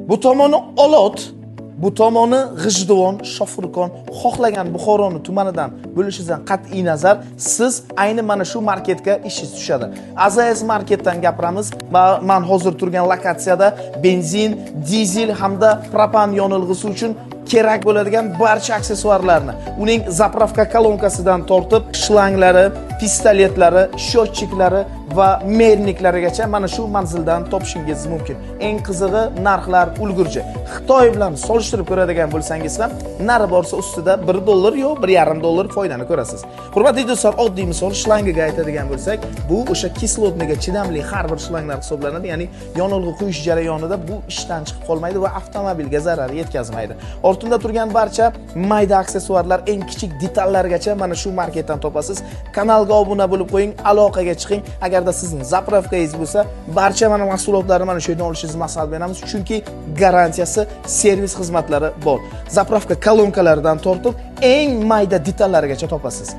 Bu tomoni Olot, bu tomoni G'ijduvon, Shofirkon, xohlagan Buxoroni tumanidan bo'lishingizdan qat'iy nazar siz ayni mana shu marketga ishingiz tushadi. AZS marketdan gapiramiz. Men hozir turgan lokatsiyada benzin, dizel hamda propan yonilg'isi uchun kerak bo'ladigan barcha aksessuarlarni, uning zapravka kolonkasidan tortib, shlanglari, pistoletlari, счетчиклari va merniklarigacha mana shu manzildan topishingiz mumkin. Eng qizig'i narxlar ulgurji. Xitoy bilan solishtirib ko'radigan bo'lsangiz ham, nari borsa ustida $1 yo $1.5 foydani ko'rasiz. Hurmatli do'stlar, oddiy misol shlangiga aytadigan bo'lsak, bu o'sha kislotniga chidamli har bir shlanglar hisoblanadi. Ya'ni yonilg'i quyish jarayonida bu ishdan chiqib qolmaydi va avtomobilga zarar yetkazmaydi. Ortimda turgan barcha mayda aksessuarlar, eng kichik detallargacha mana shu marketdan topasiz. Kanalga obuna bo'lib qo'ying, aloqaga chiqing. Agarda sizning zapravkangiz bo'lsa, barcha mana mahsulotlarni mana shu yerdan olishingizni maslahat beramiz, chunki garantiyasi, servis xizmatlari bor. Zapravka kolonkalaridan tortib eng mayda detallarigacha topasiz.